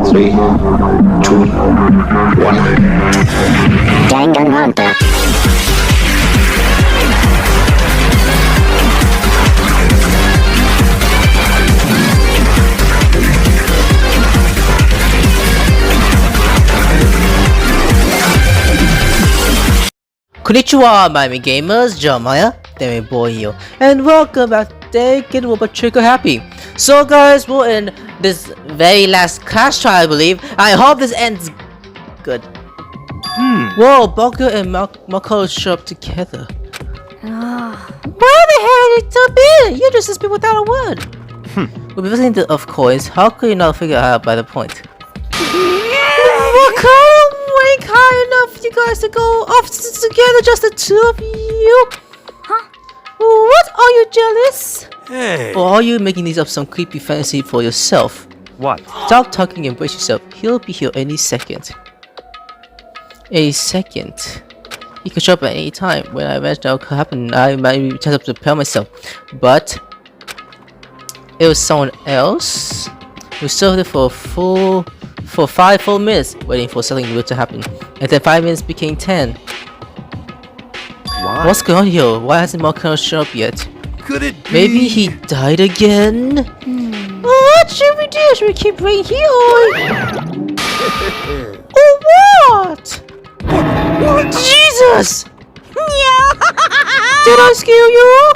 3, 2, 1. Danganronpa. Konnichiwa, my gamers, JeremiahTheAnimeBoy here, and welcome back to Danganronpa Trigger Happy. So guys, we're in this very last class trial, I believe. I hope this ends good. Whoa, Boku and Mako show up together. Why the hell did you jump in? You just speak without a word. We'll be visiting the of course. How could you not figure out by the point? Mako! Rank high enough for you guys to go off together, just the two of you? Huh? What? Are you jealous? Hey! Or are you making these up some creepy fantasy for yourself? What? Stop talking and brace yourself. He'll be here any second. A second. He could show up at any time. When I imagine that could happen, I might be tempted to prepare myself. But it was someone else who stood there for 5 full minutes waiting for something weird to happen, and then 5 minutes became 10. Why? What's going on here? Why hasn't Marco shown up yet? Could it be? Maybe he died again? What should we do? Should we keep right here or what? What? Jesus! Did I scare you?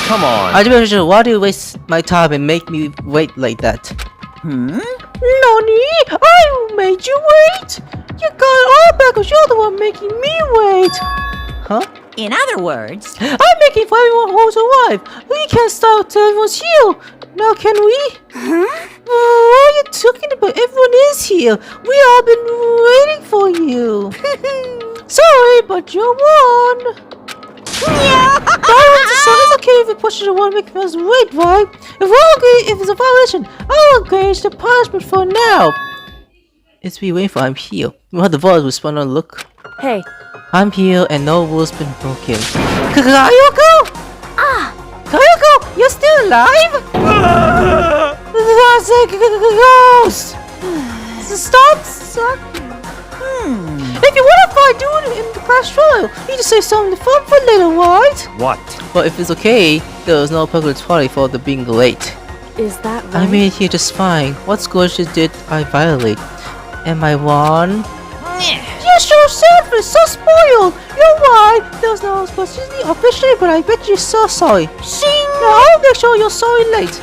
Come on. I just why do you waste my time and make me wait like that? Nani? I made you wait! You got it all back because you're the one making me wait! Huh? In other words, I'm making for everyone who's alive! We can't stop till everyone's here! Now can we? What are you talking about? Everyone is here! We all been waiting for you! Sorry, but you won! It's okay if it pushes the one making us wait, right? If it's a violation, I'll engage the punishment for now. It's we waiting for. I'm here. We'll have the voice respond on look. hey, I'm here and no rules been broken. Kayoko! Kayoko, you're still alive? Ghost! Stop sucking. If you want to fight doing it in the class trial, you just say something fun for later, right? What? But if it's okay, there was no public party for the being late. is that right? I made it here just fine. What scourge did I violate? Am I wrong? You're so selfish, so spoiled! You're right! There was no opportunity officially, but I bet you're so sorry. Now I'll make sure you're sorry late.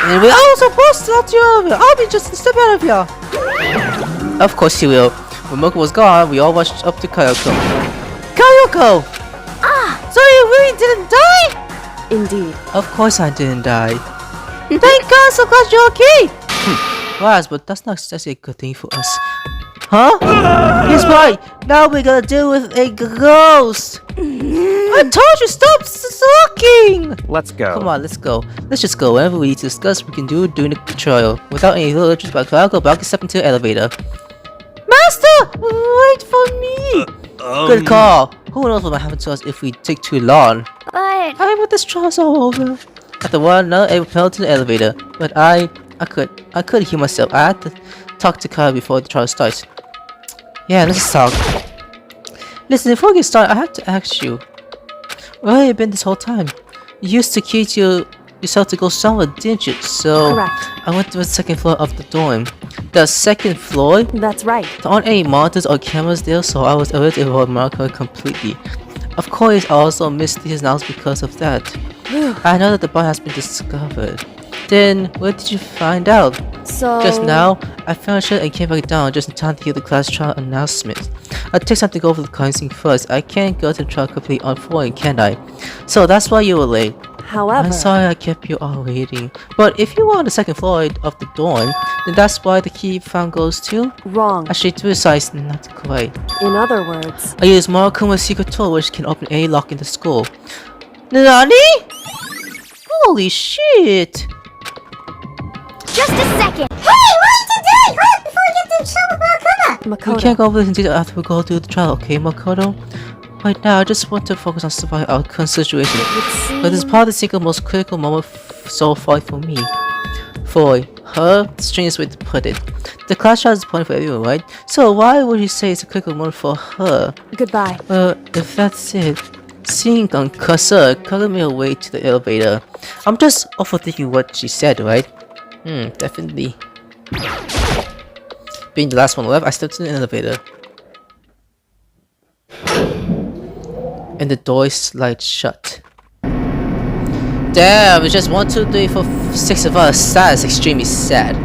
And we are supposed to not you over. I'll be just a step ahead of you. Of course you will. When Moko was gone, we all rushed up to Kayoko. Kayoko! So you really didn't die? Indeed. Of course I didn't die. Thank God, so glad you're okay! Right, but that's not exactly a good thing for us. Huh? Yes, right! Now we're gonna deal with a ghost! I told you, stop sucking! Let's go. Come on, let's go. Let's just go. Whatever we need to discuss, we can do during the trial. Without any little interest, but I'll go back and step into the elevator. Master! Wait for me! Good call. Who knows what might happen to us if we take too long? But I want this trial's all over. After one, another I fell to the elevator, but I couldn't hear myself. I had to talk to Kyle before the trial starts. Yeah, let's talk. Listen, before we get started, I have to ask you, where have you been this whole time? You used to keep yourself to go somewhere, didn't you? So Correct. I went to the second floor of the dorm. The second floor? that's right. There aren't any monitors or cameras there, so I was able to avoid Marco completely. Of course, I also missed his announcement because of that. I know that the body has been discovered. Then, where did you find out? So Just now, I found shit and came back down just in time to hear the class trial announcement. I'll take something over the cleansing first. I can't go to the trial completely on foreign, can I? So that's why you were late. However, I'm sorry I kept you all waiting. But if you were on the second floor of the dorm, then that's why the key found goes to? wrong. Actually, to be precise, not quite. In other words, I use Murakuma's secret tool which can open any lock in the school. NANI? Holy shit! Just a second. Hey, what are you doing? Hurry before we get into trouble with Murakuma. We Makoto. can't go over this in detail after we go through the trial, okay, Makoto? Right now, I just want to focus on surviving our current situation. But this is probably the single most critical moment so far for me. Foy, her? The strangest way to put it. The class trial is the point for everyone, right? So why would you say it's a critical moment for her? Goodbye. If that's it, seeing Cursor colored me away to the elevator. I'm just overthinking what she said, right? Definitely. Being the last one left, I stepped in the elevator. And the door slid shut. Damn, it's just 1, 2, 3, 4, 6 of us. That is extremely sad.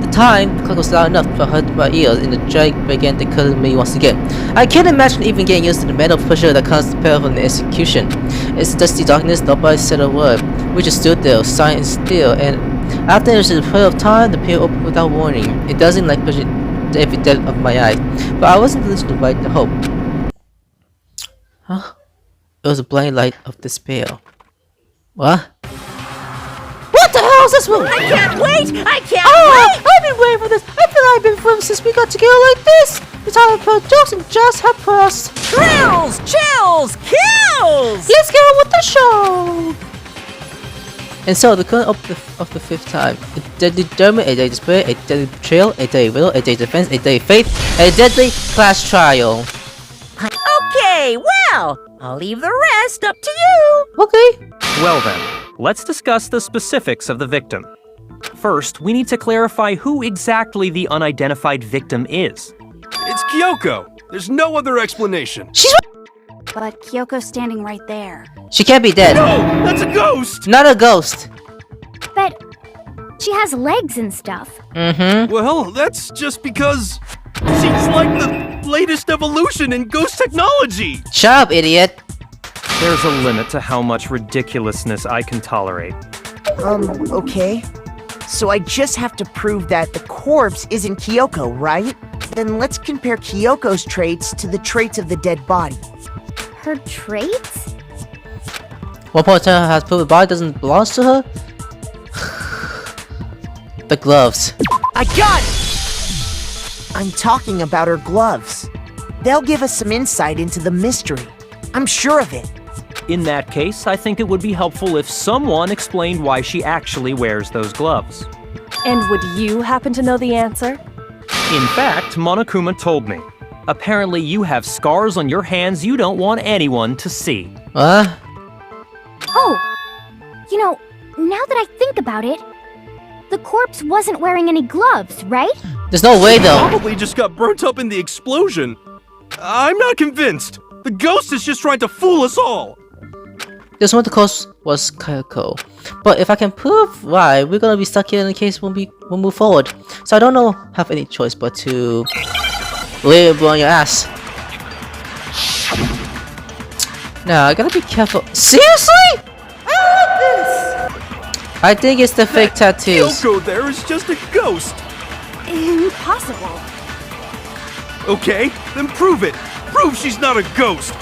The time, the clock was loud enough to hurt my ears, and the drag began to cut me once again. I can't imagine even getting used to the mental pressure that comes to pair from the execution. It's dusty darkness, nobody said a word. We just stood there, silent still, and after there's a period of time, the pill opened without warning. It doesn't like pushing every depth of my eyes, but I wasn't listening to the hope. Huh? It was a blind light of despair. What? What the hell is this one? I can't wait! I can't wait! I've been waiting for this! I feel like I've been filmed since we got together like this! It's time to put jokes and just have us! Thrills! Chills! Kills! Let's get on with the show! And so, the current of the 5th time. A deadly German, a deadly despair, a deadly betrayal, a deadly riddle, a deadly defense, a deadly faith, a deadly class trial. Okay, well, I'll leave the rest up to you. Okay. Well then, let's discuss the specifics of the victim. First, we need to clarify who exactly the unidentified victim is. It's Kyoko. There's no other explanation. But Kyoko's standing right there. She can't be dead. No, that's a ghost. Not a ghost. But she has legs and stuff. Well, that's just because she's like the latest evolution in ghost technology. Shut up, idiot. There's a limit to how much ridiculousness I can tolerate. Okay. So I just have to prove that the corpse isn't Kyoko, right? Then let's compare Kyoko's traits to the traits of the dead body. Her traits? One point has proved the body doesn't belong to her. The gloves. I got it! I'm talking about her gloves. They'll give us some insight into the mystery. I'm sure of it. In that case, I think it would be helpful if someone explained why she actually wears those gloves. And would you happen to know the answer? In fact, Monokuma told me. Apparently you have scars on your hands you don't want anyone to see. What? Oh! You know, now that I think about it, the corpse wasn't wearing any gloves, right? There's no way though. Probably just got burnt up in the explosion. I'm not convinced. The ghost is just trying to fool us all. This one the cause was Kyoko. But if I can prove why, we're gonna be stuck here in the case when we'll move forward. So I don't know have any choice but to lay it on your ass. Now I gotta be careful. Seriously? I think it's the fake tattoos. Kyoko there is just a ghost. Impossible. Okay, then prove it. Prove she's not a ghost.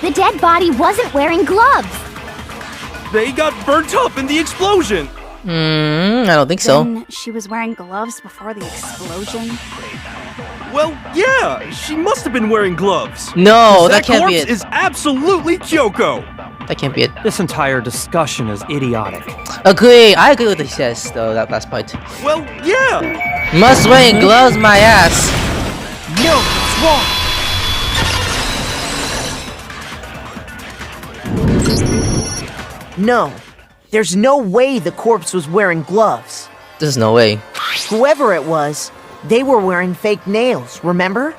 The dead body wasn't wearing gloves. They got burnt up in the explosion. I don't think so. Then she was wearing gloves before the explosion. Well, yeah, she must have been wearing gloves. No, that can't be corpse it. is absolutely Kyoko. That can't be it. This entire discussion is idiotic. Agree. I agree with what he says though, that last part. Well, yeah. Must wear gloves my ass. No, it's wrong. No, there's no way the corpse was wearing gloves. There's no way. Whoever it was, they were wearing fake nails, remember?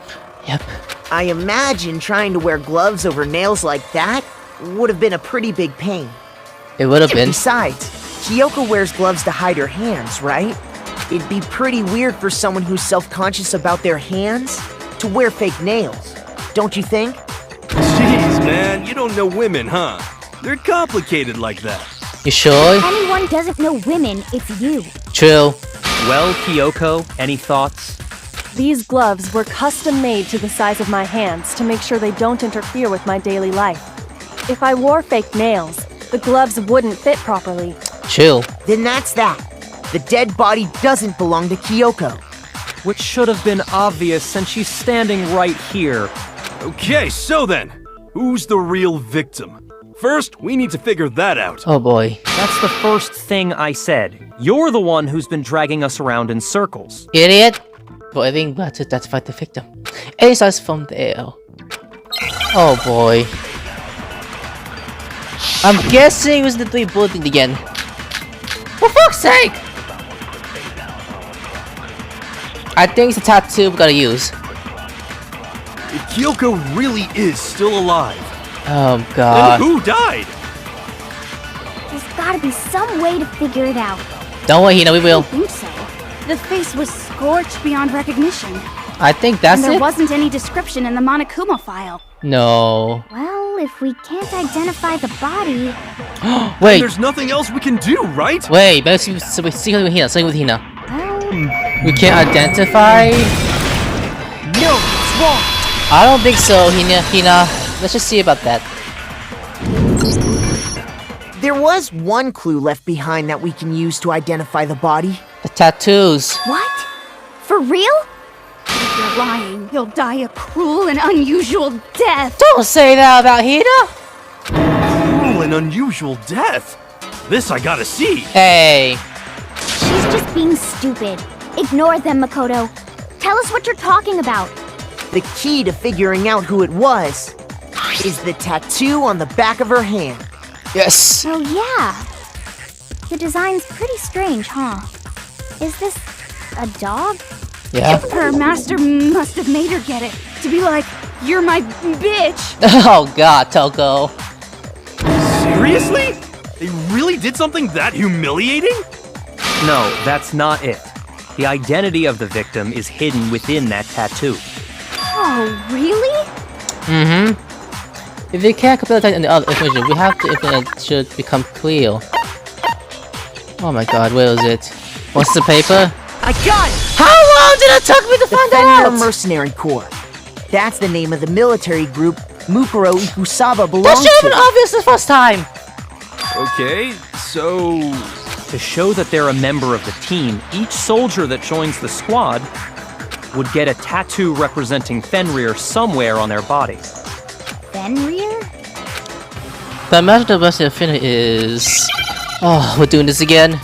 Yep. I imagine trying to wear gloves over nails like that would have been a pretty big pain. It would have been. Besides, Kyoko wears gloves to hide her hands, right? It'd be pretty weird for someone who's self-conscious about their hands to wear fake nails, don't you think? Jeez, man, you don't know women, huh? They're complicated like that. You sure? If anyone doesn't know women, it's you. True. Well, Kyoko, any thoughts? These gloves were custom made to the size of my hands to make sure they don't interfere with my daily life. If I wore fake nails, the gloves wouldn't fit properly. Chill. Then that's that. The dead body doesn't belong to Kyoko. Which should have been obvious since she's standing right here. Okay, so then, who's the real victim? First, we need to figure that out. Oh boy. That's the first thing I said. You're the one who's been dragging us around in circles. Idiot! But I think we have to identify the victim. And it starts from there. Oh boy. I'm guessing it was the 3 bullet thing again. For fuck's sake! I think it's a tattoo we gotta use. If Kyoko really is still alive, Oh then god. who died? There's gotta be some way to figure it out. Don't worry, Hina, we will. I think so. The face was scorched beyond recognition. I think that's And there it? wasn't any description in the Monokuma file. No. Well, if we can't identify the body... Wait, There's nothing else we can do, right? wait, let's see with Hina, with Hina. Well, We can't identify? No, it's wrong. I don't think so, Hina. Let's just see about that. There was one clue left behind that we can use to identify the body. The tattoos. what? For real? If you're lying, you'll die a cruel and unusual death. Don't say that about Hina! Cruel and unusual death. This I gotta see. Hey. She's just being stupid. Ignore them, Makoto. Tell us what you're talking about. The key to figuring out who it was is the tattoo on the back of her hand. Yes. Oh, yeah. The design's pretty strange, huh? Is this a dog? Yeah. Her master must have made her get it. To be like, you're my bitch. Oh god, Toko. Seriously? They really did something that humiliating? No, that's not it. The identity of the victim is hidden within that tattoo. Oh, really? Mm-hmm. If we can't compare the other information, we have to it should become clear. Oh my god, where is it? What's the paper? I got it! How long did it take me to The find Fenrir out? Mercenary Corps. That's the name of the military group Mukuro Ikusaba That belongs should have been to. obvious the first time. Okay, so... To show that they're a member of the team, each soldier that joins the squad would get a tattoo representing Fenrir somewhere on their body. Fenrir? The magic of the Fenrir is... Oh, we're doing this again.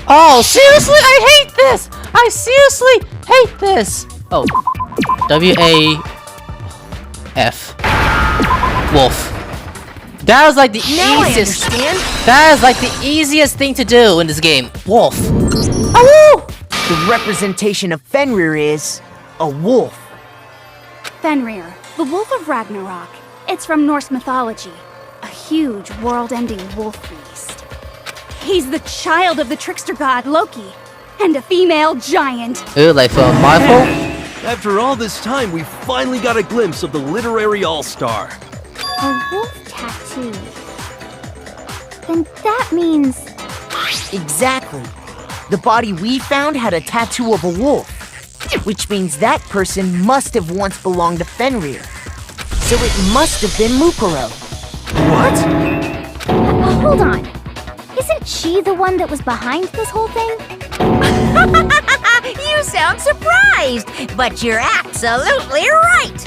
Oh, seriously? I hate this! I seriously hate this! Oh. W-A-F. Wolf. That was like the Now I easiest... understand. That is like the easiest thing to do in this game. Wolf. Oh! The representation of Fenrir is a wolf. Fenrir, the Wolf of Ragnarok. It's from Norse mythology. A huge, world-ending wolf beast. He's the child of the trickster god Loki, and a female giant. Ooh, like from Marvel? After all this time, we finally got a glimpse of the literary all-star. A wolf tattoo. Then that means... Exactly. The body we found had a tattoo of a wolf, which means that person must have once belonged to Fenrir. So it must have been Mukuro. What? Hold on. Isn't she the one that was behind this whole thing? You sound surprised, but you're absolutely right.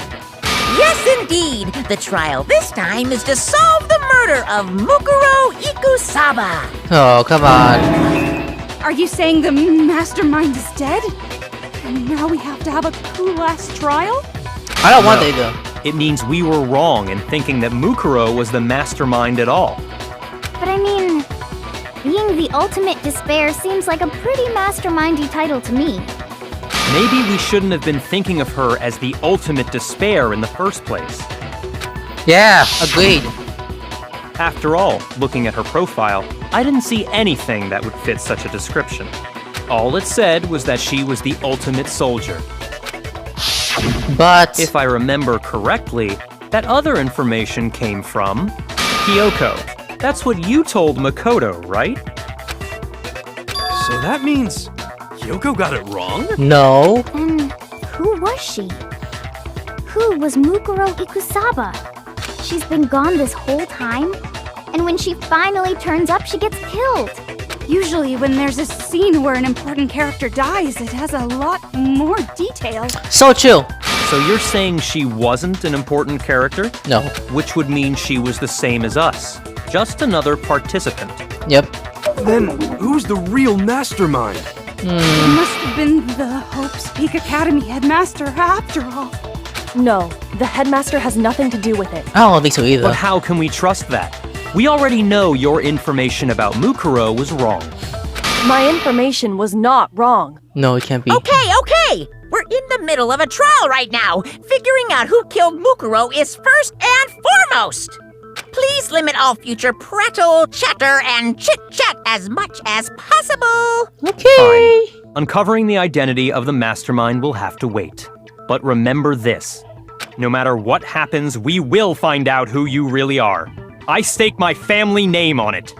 Yes, indeed. The trial this time is to solve the murder of Mukuro Ikusaba. Oh, come on. Are you saying the mastermind is dead? And now we have to have a cool-ass trial? I don't want it though. It means we were wrong in thinking that Mukuro was the mastermind at all. But I mean, being the ultimate despair seems like a pretty mastermindy title to me. Maybe we shouldn't have been thinking of her as the ultimate despair in the first place. Yeah, agreed. After all, looking at her profile, I didn't see anything that would fit such a description. All it said was that she was the ultimate soldier. But If I remember correctly, that other information came from Kyoko. That's what you told Makoto, right? So that means Kyoko got it wrong? no. Then who was she? Who was Mukuro Ikusaba? She's been gone this whole time, and when she finally turns up, she gets killed. Usually when there's a scene where an important character dies, it has a lot more detail. So true. So you're saying she wasn't an important character? No. Which would mean she was the same as us. Just another participant. Yep. Then who's the real mastermind? It must have been the Hope's Peak Academy headmaster after all. No, the headmaster has nothing to do with it. I don't think so either. But how can we trust that? We already know your information about Mukuro was wrong. My information was not wrong. No, it can't be. Okay. We're in the middle of a trial right now. Figuring out who killed Mukuro is first and foremost. Please limit all future prattle, chatter, and chit-chat as much as possible. Okay. Fine. Uncovering the identity of the mastermind will have to wait. But remember this. No matter what happens, we will find out who you really are. I stake my family name on it.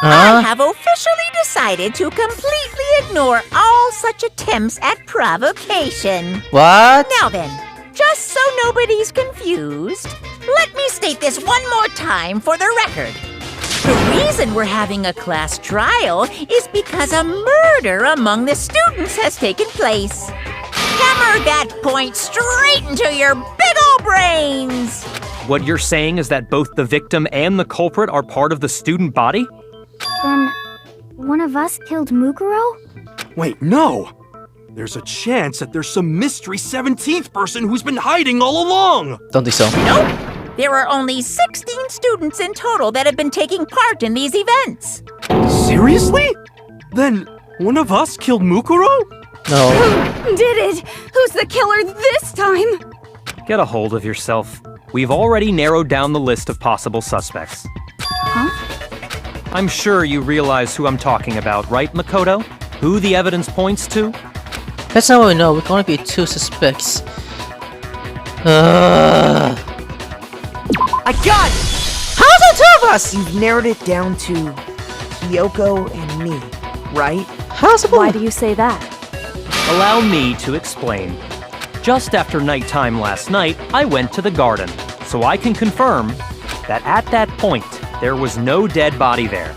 I have officially decided to completely ignore all such attempts at provocation. What? Now then, just so nobody's confused, let me state this one more time for the record. The reason we're having a class trial is because a murder among the students has taken place. Hammer that point straight into your big ol' brains! What you're saying is that both the victim and the culprit are part of the student body? Then, one of us killed Mukuro? Wait, no! There's a chance that there's some mystery 17th person who's been hiding all along! Don't think so. Nope! There are only 16 students in total that have been taking part in these events. Seriously? Then one of us killed Mukuro? No. Who did it? Who's the killer this time? Get a hold of yourself. We've already narrowed down the list of possible suspects. Huh? I'm sure you realize who I'm talking about, right, Makoto? Who the evidence points to? That's not what we know. We can only be 2 suspects. I got it! How's the 2 of us? You've narrowed it down to Kyoko and me, right? How's it Why do you say that? Allow me to explain. Just after nighttime last night, I went to the garden, so I can confirm that at that point, there was no dead body there.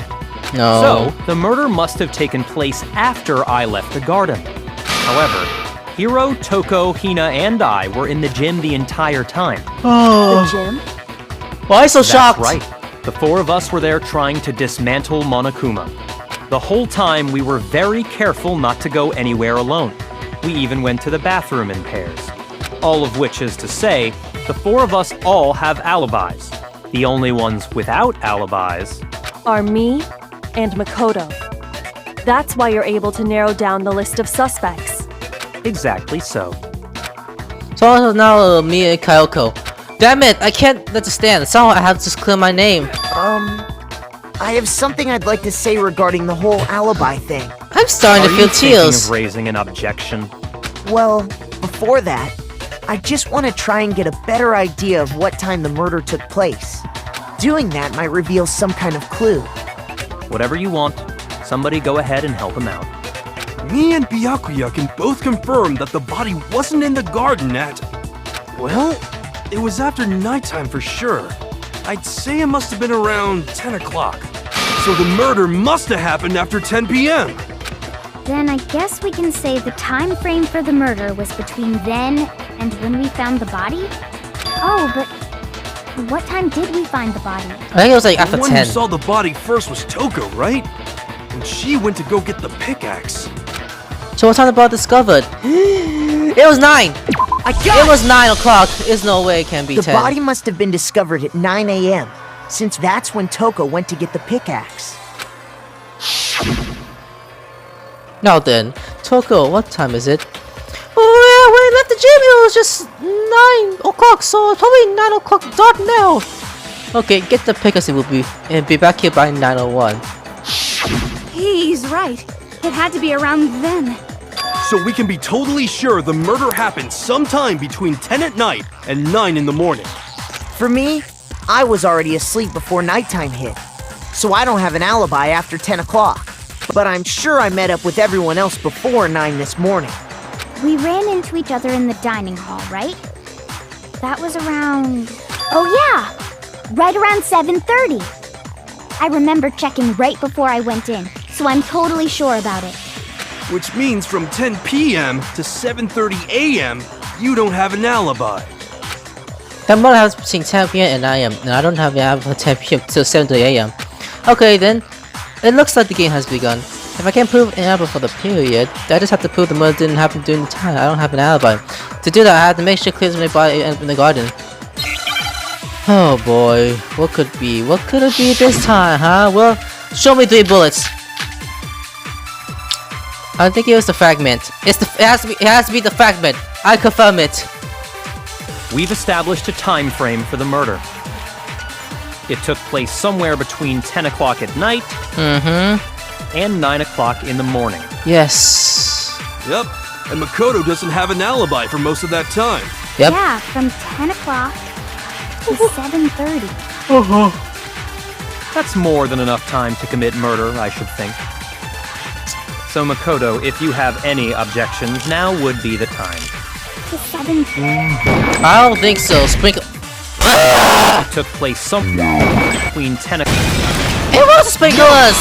No. So, the murder must have taken place after I left the garden. However, Hiro, Toko, Hina, and I were in the gym the entire time. Oh. The gym? Why so That's shocked? right. The 4 of us were there trying to dismantle Monokuma. The whole time, we were very careful not to go anywhere alone. We even went to the bathroom in pairs. All of which is to say, the 4 of us all have alibis. The only ones without alibis Are me and Makoto. That's why you're able to narrow down the list of suspects. exactly so. So now me and Kyoko. Damn it! I can't let this stand. Somehow I have to just clear my name. I have something I'd like to say regarding the whole alibi thing. I'm starting Are to you feel thinking tears. of raising an objection? Well, before that, I just want to try and get a better idea of what time the murder took place. Doing that might reveal some kind of clue. Whatever you want. Somebody go ahead and help him out. Me and Byakuya can both confirm that the body wasn't in the garden at... Well, it was after nighttime for sure. I'd say it must have been around 10 o'clock. So the murder must have happened after 10 p.m. Then I guess we can say the time frame for the murder was between then and when we found the body? Oh, but what time did we find the body? I think it was like after The one 10. who saw the body first was Toko, right? And she went to go get the pickaxe. So what time the body discovered? It was 9! It was 9 o'clock. There's no way it can be The 10. body must have been discovered at 9 a.m., since that's when Toko went to get the pickaxe. Now then, Toko, what time is it? Oh yeah, when I left the gym it was just 9 o'clock, so it's probably 9 o'clock dot now. Okay, get the pickaxe and be back here by 9:01. He's right. It had to be around then. So we can be totally sure the murder happened sometime between 10 at night and 9 in the morning. For me, I was already asleep before nighttime hit, so I don't have an alibi after 10 o'clock. But I'm sure I met up with everyone else before 9 this morning. We ran into each other in the dining hall, right? That was around... Oh yeah! Right around 7:30. I remember checking right before I went in, so I'm totally sure about it. Which means from 10 p.m. to 7:30 a.m., you don't have an alibi. That murder happens between 10 p.m. and 9 a.m. and I don't have an alibi from 10 p.m. till 7:30 a.m. Okay then, it looks like the game has begun. If I can't prove an alibi for the period, I just have to prove the murder didn't happen during the time I don't have an alibi. To do that, I have to make sure clears my body in the garden. Oh boy, what could it be? What could it be this time, huh? Well, show me 3 bullets. I think it was the fragment. It has to be the fragment. I confirm it. We've established a time frame for the murder. It took place somewhere between 10 o'clock at night and 9 o'clock in the morning. Yes. Yep, and Makoto doesn't have an alibi for most of that time. Yep. Yeah, from 10 o'clock to 7:30. That's more than enough time to commit murder, I should think. So Makoto, if you have any objections, now would be the time. To 7:30. I don't think so. Sprinkle. It took place somewhere between 10 o'clock. It was the sprinklers!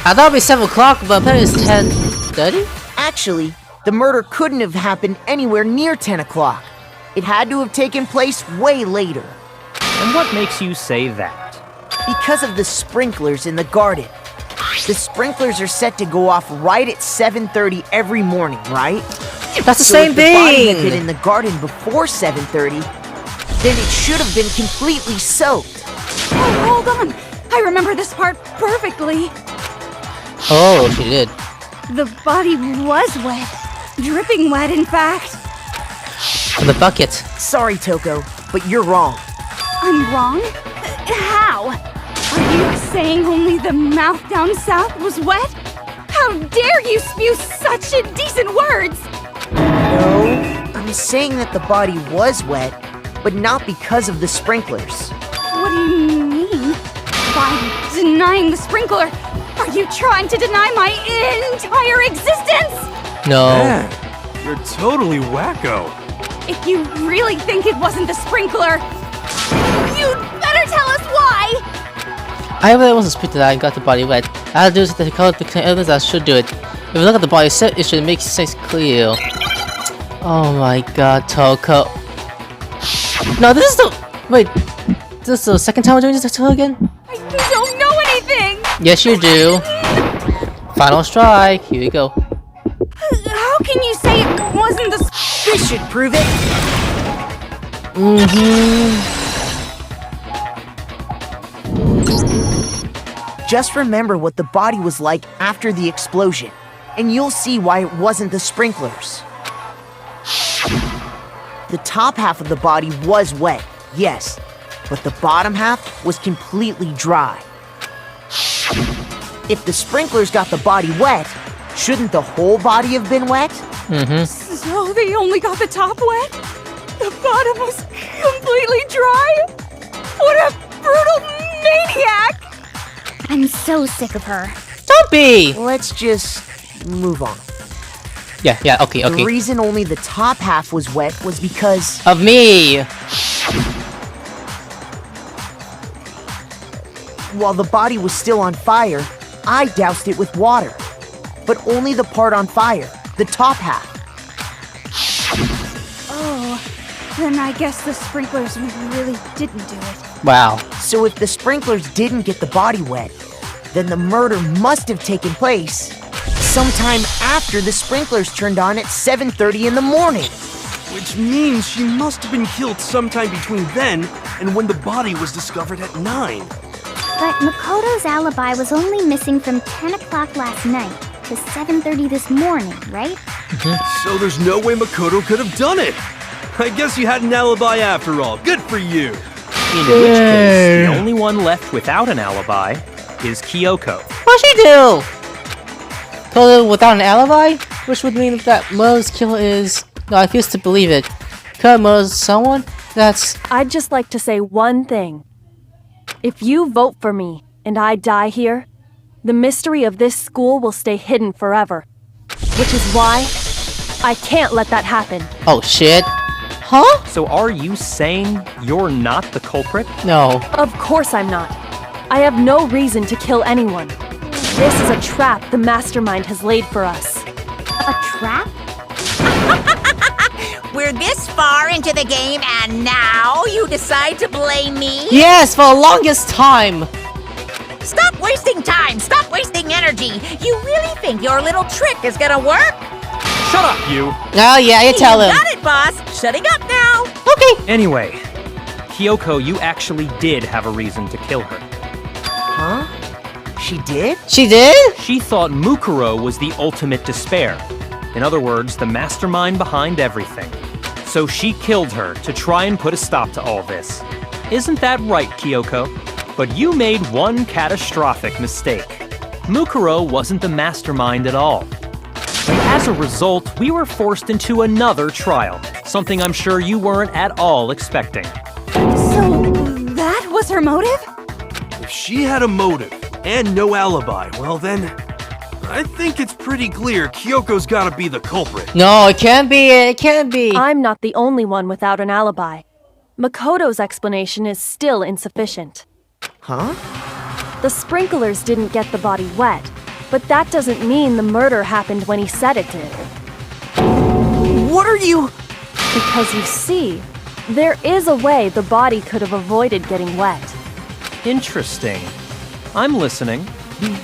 I thought it'd be 7 o'clock, but apparently it's 10:30? Actually, the murder couldn't have happened anywhere near 10 o'clock. It had to have taken place way later. And what makes you say that? Because of the sprinklers in the garden. The sprinklers are set to go off right at 7:30 every morning, right? That's the So same if the body had thing! been in the garden before 7:30, then it should have been completely soaked. Oh, hold on. I remember this part perfectly. Oh, she did. The body was wet. Dripping wet, in fact. From the bucket. Sorry, Toko, but you're wrong. I'm wrong? How? Are you saying only the mouth down south was wet? How dare you spew such indecent words! No, I'm saying that the body was wet, but not because of the sprinklers. What do you mean? By denying the sprinkler, are you trying to deny my entire existence? No. Man, you're totally wacko. If you really think it wasn't the sprinkler, you'd better tell us why! I really wasn't sprinkled that and got the body wet. I'll do is to call the evidence I should do it. If you look at the body set, it should make sense clear. Oh my god, Toko. No, this is the... Wait. This is the second time we're doing this to her again? I don't know anything! Yes, you do. Final strike. Here we go. How can you say it wasn't the This should prove it. Just remember what the body was like after the explosion, and you'll see why it wasn't the sprinklers. The top half of the body was wet, yes, but the bottom half was completely dry. If the sprinklers got the body wet, shouldn't the whole body have been wet? So they only got the top wet? The bottom was completely dry? What a brutal maniac! I'm so sick of her. Don't be! Let's just move on. Yeah, okay. The reason only the top half was wet was because Of me! while the body was still on fire, I doused it with water. But only the part on fire, the top half. Oh, then I guess the sprinklers really didn't do it. Wow. So if the sprinklers didn't get the body wet, then the murder must have taken place sometime after the sprinklers turned on at 7:30 in the morning. Which means she must have been killed sometime between then and when the body was discovered at 9. But Makoto's alibi was only missing from 10 o'clock last night to 7:30 this morning, right? So there's no way Makoto could have done it. I guess you had an alibi after all. Good for you. In which case, the only one left without an alibi is Kyoko. What'd she do? Totally without an alibi? Which would mean that Mo's killer is... No, I refuse to believe it. Could Mo's someone? That's... I'd just like to say one thing. If you vote for me and I die here, the mystery of this school will stay hidden forever. Which is why I can't let that happen. Oh shit. Huh? So are you saying you're not the culprit? No. Of course I'm not. I have no reason to kill anyone. This is a trap the mastermind has laid for us. A trap? We're this far into the game and now you decide to blame me? Yes, for the longest time. Stop wasting time! Stop wasting energy! You really think your little trick is gonna work? Shut up, you! Oh yeah, you tell him. Got it, boss! Shutting up now! Okay. Anyway, Kyoko, you actually did have a reason to kill her. Huh? She did? She did? She thought Mukuro was the ultimate despair. In other words, the mastermind behind everything. So she killed her to try and put a stop to all this. Isn't that right, Kyoko? But you made one catastrophic mistake. Mukuro wasn't the mastermind at all. And as a result, we were forced into another trial, something I'm sure you weren't at all expecting. So, that was her motive? If she had a motive and no alibi, well then, I think it's pretty clear Kyoko's gotta be the culprit. No, it can't be. It can't be. I'm not the only one without an alibi. Makoto's explanation is still insufficient. Huh? The sprinklers didn't get the body wet, but that doesn't mean the murder happened when he said it did. What are you... Because you see, there is a way the body could have avoided getting wet. Interesting. I'm listening.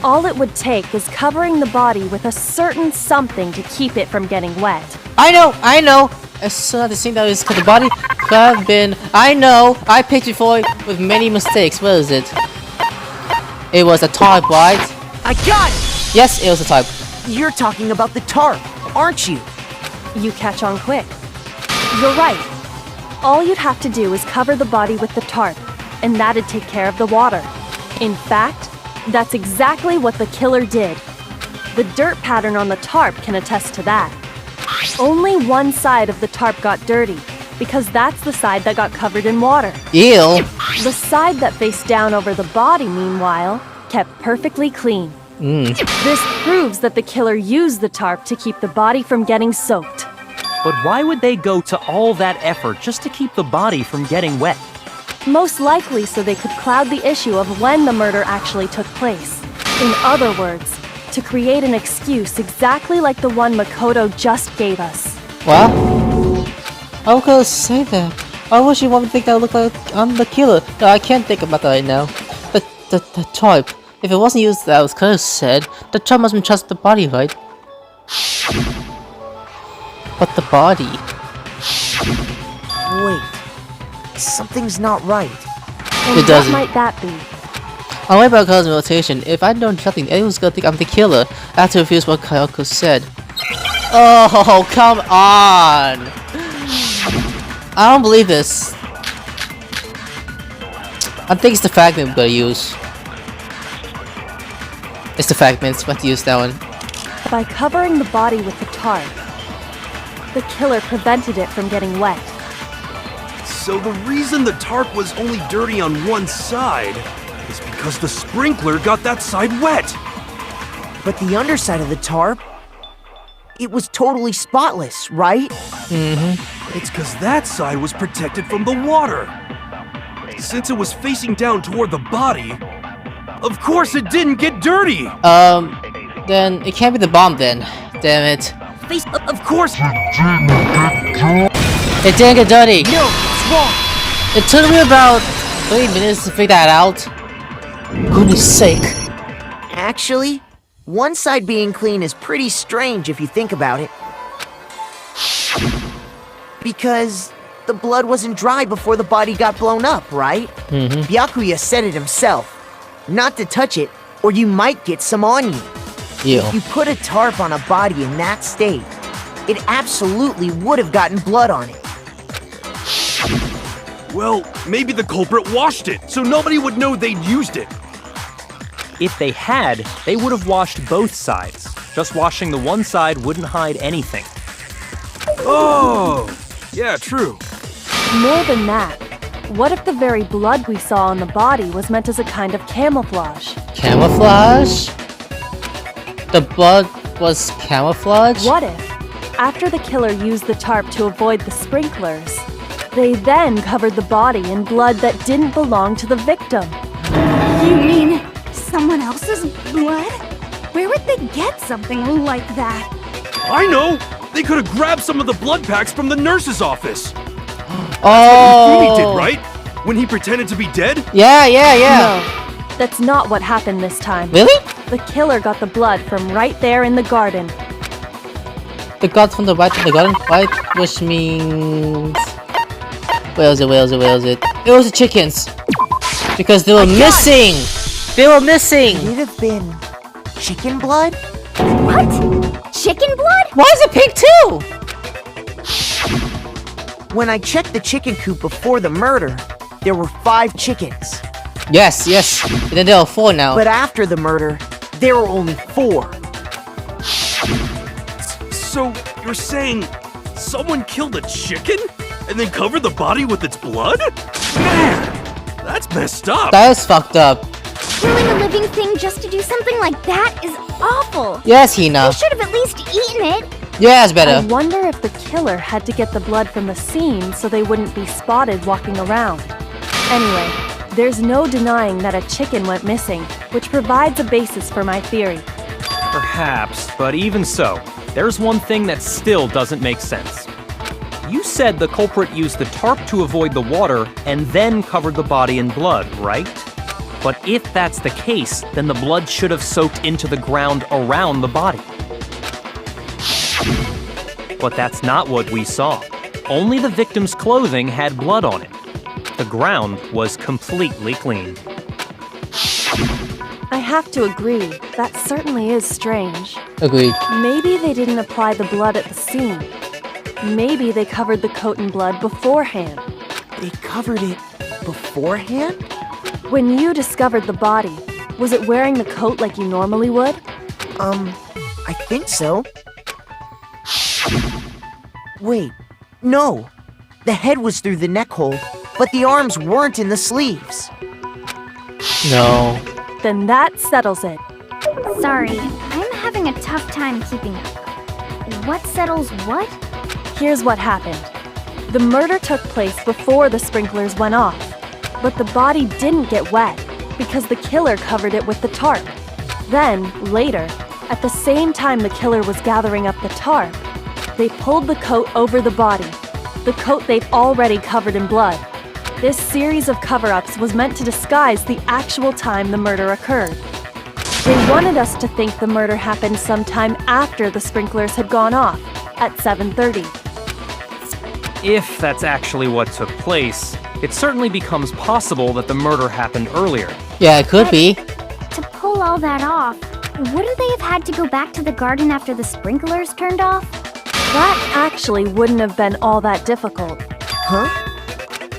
All it would take is covering the body with a certain something to keep it from getting wet. I know. As soon as I think that is because the body could have been. I know. I picked it for it with many mistakes. What is it? It was a tarp, right? I got it! Yes, it was a tarp. You're talking about the tarp, aren't you? You catch on quick. You're right. All you'd have to do is cover the body with the tarp, and that'd take care of the water. In fact, that's exactly what the killer did. The dirt pattern on the tarp can attest to that. Only one side of the tarp got dirty, because that's the side that got covered in water. Ew. The side that faced down over the body, meanwhile, kept perfectly clean. This proves that the killer used the tarp to keep the body from getting soaked. But why would they go to all that effort just to keep the body from getting wet? Most likely so they could cloud the issue of when the murder actually took place. In other words, to create an excuse exactly like the one Makoto just gave us. What? How could I say that? Why would she want me to think I look like I'm the killer? No, I can't think about that right now. But the tarp. If it wasn't used as Curse said, the tarp must have been just the body, right? But the body. Wait. Something's not right. And It doesn't. what might that be? On my way about Kyle's rotation, if I'd known nothing, anyone's gonna think I'm the killer after I refuse what Kyoko said. Oh, come on! I don't believe this. I think it's the fragment I'm gonna use. It's the fragments, I'm going to use that one. By covering the body with the tarp, the killer prevented it from getting wet. So the reason the tarp was only dirty on one side is because the sprinkler got that side wet. But the underside of the tarp, it was totally spotless, right? It's because that side was protected from the water. Since it was facing down toward the body, of course it didn't get dirty. Then it can't be the bomb then. Damn it. Of course. It didn't get dirty. No, it's wrong. It took me about 3 minutes to figure that out. Goodness sake. Actually, one side being clean is pretty strange if you think about it. Because the blood wasn't dry before the body got blown up, right? Byakuya said it himself. Not to touch it, or you might get some on you. Ew. If you put a tarp on a body in that state, it absolutely would have gotten blood on it. Well, maybe the culprit washed it, so nobody would know they'd used it. If they had, they would have washed both sides. Just washing the one side wouldn't hide anything. Oh, yeah, true. More than that, what if the very blood we saw on the body was meant as a kind of camouflage? Camouflage? The blood was camouflage? What if, after the killer used the tarp to avoid the sprinklers, they then covered the body in blood that didn't belong to the victim? You mean someone else's blood? Where would they get something like that? I know! They could have grabbed some of the blood packs from the nurse's office. Oh! He did, right? When he pretended to be dead? Yeah. No, that's not what happened this time. Really? The killer got the blood from right there in the garden. The god from the right to the garden, right? Which means... Where is it? It was the chickens. Because they were missing! They were missing! Could it have been chicken blood? What? Chicken blood? Why is it pink too? When I checked the chicken coop before the murder, there were 5 chickens. Yes. And then there are 4 now. But after the murder, there were only 4. So, you're saying someone killed a chicken? And then covered the body with its blood? Man, that's messed up. That is fucked up. Killing a living thing just to do something like that is awful. Yes, Hina. You should have at least eaten it. Yeah, it's I better. wonder if the killer had to get the blood from the scene so they wouldn't be spotted walking around. Anyway, there's no denying that a chicken went missing, which provides a basis for my theory. Perhaps, but even so, there's one thing that still doesn't make sense. You said the culprit used the tarp to avoid the water and then covered the body in blood, right? But if that's the case, then the blood should have soaked into the ground around the body. But that's not what we saw. Only the victim's clothing had blood on it. The ground was completely clean. I have to agree, that certainly is strange. Agreed. Maybe they didn't apply the blood at the scene. Maybe they covered the coat in blood beforehand. They covered it beforehand? When you discovered the body, was it wearing the coat like you normally would? I think so. Wait, no. The head was through the neck hole, but the arms weren't in the sleeves. No. Then that settles it. Sorry, I'm having a tough time keeping up. What settles what? Here's what happened. The murder took place before the sprinklers went off, but the body didn't get wet because the killer covered it with the tarp. Then, later, at the same time the killer was gathering up the tarp, they pulled the coat over the body, the coat they've already covered in blood. This series of cover-ups was meant to disguise the actual time the murder occurred. They wanted us to think the murder happened sometime after the sprinklers had gone off, at 7:30. If that's actually what took place, it certainly becomes possible that the murder happened earlier. Yeah, it could be. To pull all that off, wouldn't they have had to go back to the garden after the sprinklers turned off? That actually wouldn't have been all that difficult. Huh?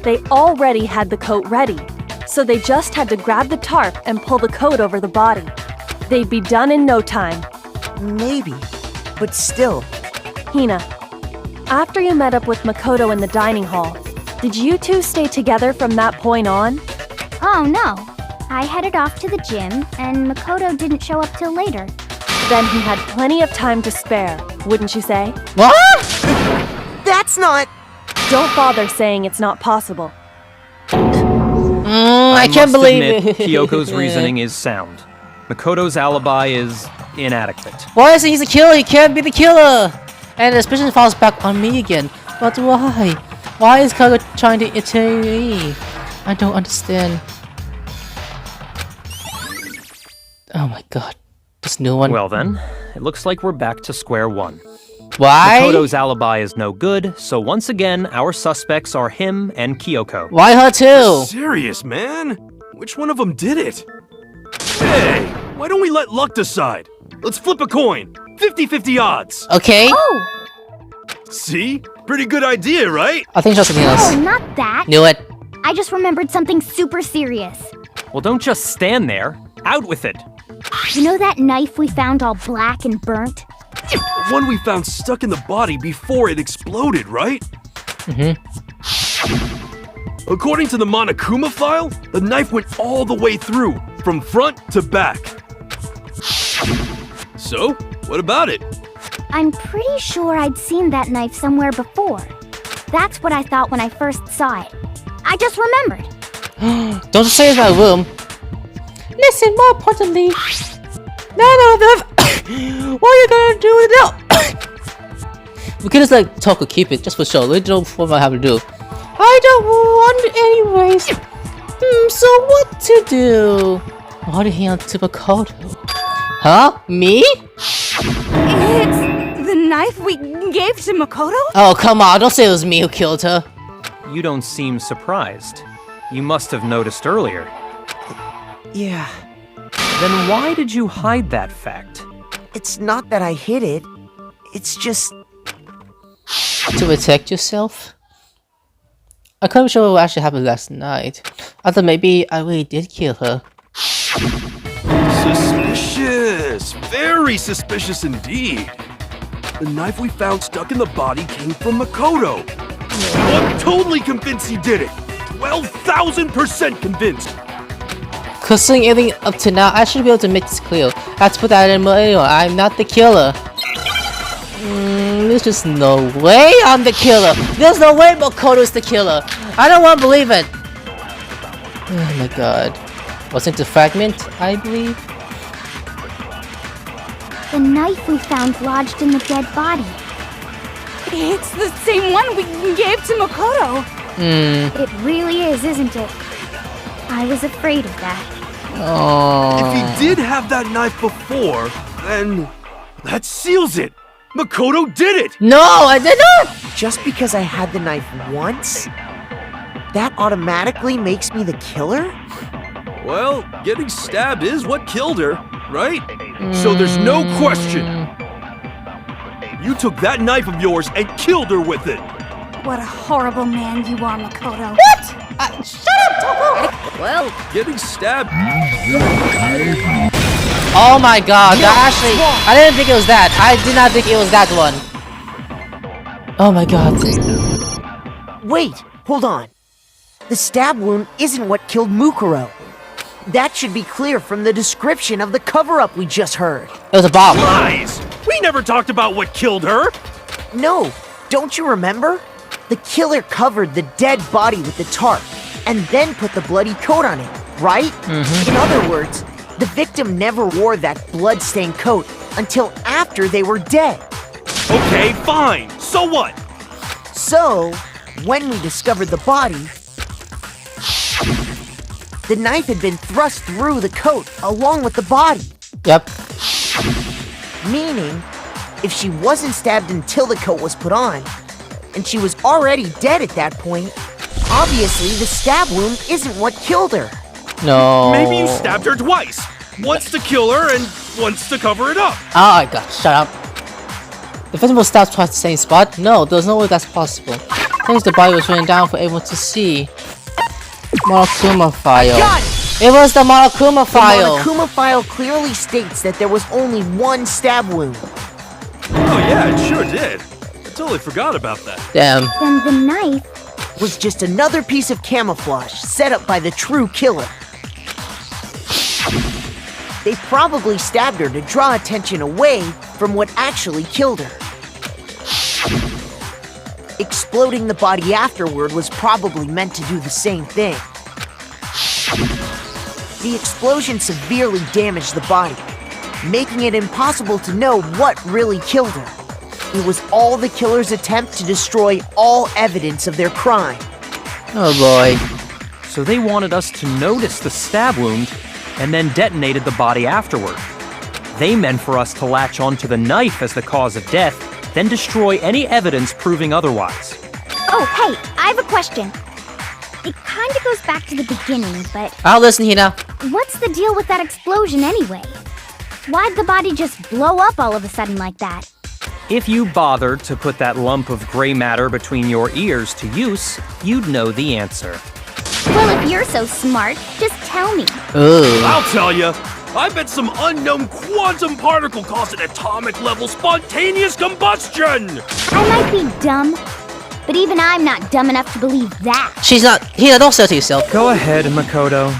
They already had the coat ready, so they just had to grab the tarp and pull the coat over the body. They'd be done in no time. Maybe, but still. Hina, after you met up with Makoto in the dining hall, did you two stay together from that point on? Oh no. I headed off to the gym, and Makoto didn't show up till later. Then he had plenty of time to spare, wouldn't you say? What? That's not... Don't bother saying it's not possible. I can't must believe admit, it. Kyoko's reasoning is sound. Makoto's alibi is inadequate. Why is he the killer? He can't be the killer! And the suspicion falls back on me again. But why? Why is Kago trying to irritate me? I don't understand. Oh my god. This new one. Well then, it looks like we're back to square one. Why? Makoto's alibi is no good, so once again, our suspects are him and Kyoko. Why her too? Serious, man? Which one of them did it? Hey, why don't we let luck decide? Let's flip a coin. 50-50 odds. Okay. Oh! See? Pretty good idea, right? I think it's something else. Oh, not that. Knew it. I just remembered something super serious. Well, don't just stand there. Out with it. You know that knife we found all black and burnt? The one we found stuck in the body before it exploded, right? According to the Monokuma file, the knife went all the way through, from front to back. So, what about it? I'm pretty sure I'd seen that knife somewhere before. That's what I thought when I first saw it. I just remembered. Don't say it's my room. Listen, more importantly, none of them. What are you gonna do now? We could just like talk or keep it just for show. Let know what I have to do. I don't want anyways. So what to do? Why did he on to Makoto? Huh? Me? It's the knife we gave to Makoto? Oh, come on. Don't say it was me who killed her. You don't seem surprised. You must have noticed earlier. Yeah, Then why did you hide that fact? it's not that I hid it. It's just... To protect yourself? I couldn't sure what actually happened last night. I thought maybe I really did kill her. Suspicious! Very suspicious indeed. The knife we found stuck in the body came from Makoto. I'm totally convinced he did it. 12,000% convinced. Considering everything up to now, I should be able to make this clear. I have to put that in my email. I'm not the killer. There's just no way I'm the killer. There's no way Makoto's the killer. I don't want to believe it. Oh my god. Wasn't it a fragment, I believe? The knife we found lodged in the dead body. It's the same one we gave to Makoto. It really is, isn't it? I was afraid of that. Oh. If he did have that knife before, then that seals it. Makoto did it. No, I did not! Just because I had the knife once, that automatically makes me the killer? Well, getting stabbed is what killed her, right? So there's no question. You took that knife of yours and killed her with it. What a horrible man you are, Makoto. Shut up, Toko! Well, Getting stabbed. Oh my god, that actually... I didn't think it was that. I did not think it was that one. Oh my god. Wait, hold on. The stab wound isn't what killed Mukuro. That should be clear from the description of the cover-up we just heard. It was a bomb. Lies! We never talked about what killed her. No, don't you remember? The killer covered the dead body with the tarp and then put the bloody coat on it, right? In other words, the victim never wore that blood-stained coat until after they were dead. Okay, fine. So what? So, when we discovered the body, the knife had been thrust through the coat along with the body. Yep. Meaning, if she wasn't stabbed until the coat was put on, and she was already dead at that point, obviously the stab wound isn't what killed her. No. Maybe you stabbed her twice. Once to kill her and once to cover it up. Oh my god, shut up. The victim was stabbed twice at the same spot? No, there's no way that's possible. Hence the body was written down for everyone to see. Monokuma file. Got It was the Monokuma file. The Monokuma file clearly states that there was only one stab wound. Oh yeah, it sure did. I totally forgot about that. Damn. Then the knife... Was just another piece of camouflage set up by the true killer. They probably stabbed her to draw attention away from what actually killed her. Exploding the body afterward was probably meant to do the same thing. The explosion severely damaged the body, making it impossible to know what really killed her. It was all the killer's attempt to destroy all evidence of their crime. Oh boy. So they wanted us to notice the stab wound and then detonated the body afterward. They meant for us to latch onto the knife as the cause of death, then destroy any evidence proving otherwise. Oh, hey, I have a question. It kinda goes back to the beginning, but I'll listen, Hina. what's the deal with that explosion anyway? Why'd the body just blow up all of a sudden like that? If you bothered to put that lump of gray matter between your ears to use, you'd know the answer. Well, if you're so smart, just tell me. Ooh. I'll tell you. I bet some unknown quantum particle caused an atomic level spontaneous combustion. I might be dumb, but even I'm not dumb enough to believe that. She's not. Hina, don't say it to yourself. Go ahead, Makoto.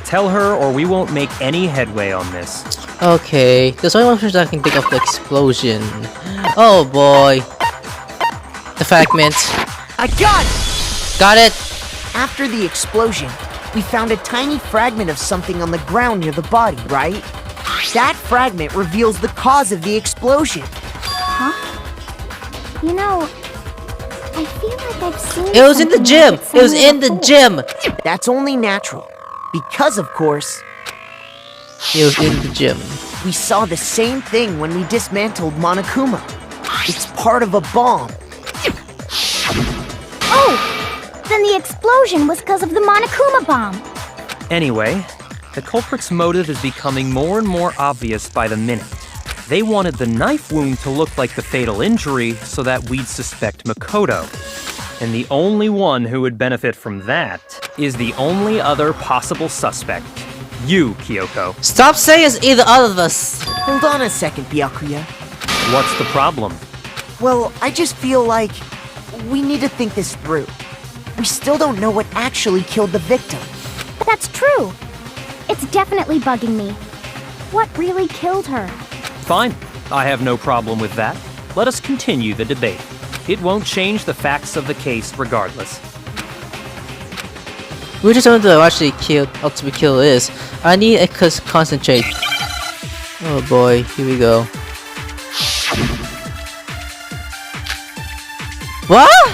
Tell her or we won't make any headway on this. Okay, there's only one person I can think of the explosion. Oh boy. The fragment. I got it! Got it? After the explosion, we found a tiny fragment of something on the ground near the body, right? That fragment reveals the cause of the explosion. You know, I feel like I've seen It was in the something gym! like it It was somewhere in the before. gym! That's only natural. Because, of course, It was in the gym. we saw the same thing when we dismantled Monokuma. It's part of a bomb. Oh! Then the explosion was because of the Monokuma bomb. Anyway, the culprit's motive is becoming more and more obvious by the minute. They wanted the knife wound to look like the fatal injury so that we'd suspect Makoto. And the only one who would benefit from that is the only other possible suspect. You, Kyoko. Stop saying it's either of us! Hold on a second, Byakuya. What's the problem? Well, I just feel like we need to think this through. We still don't know what actually killed the victim. That's true. It's definitely bugging me. What really killed her? Fine. I have no problem with that. Let us continue the debate. It won't change the facts of the case regardless. We just don't know what actually ultimate kill is. I need a concentrate. Oh boy, here we go. What?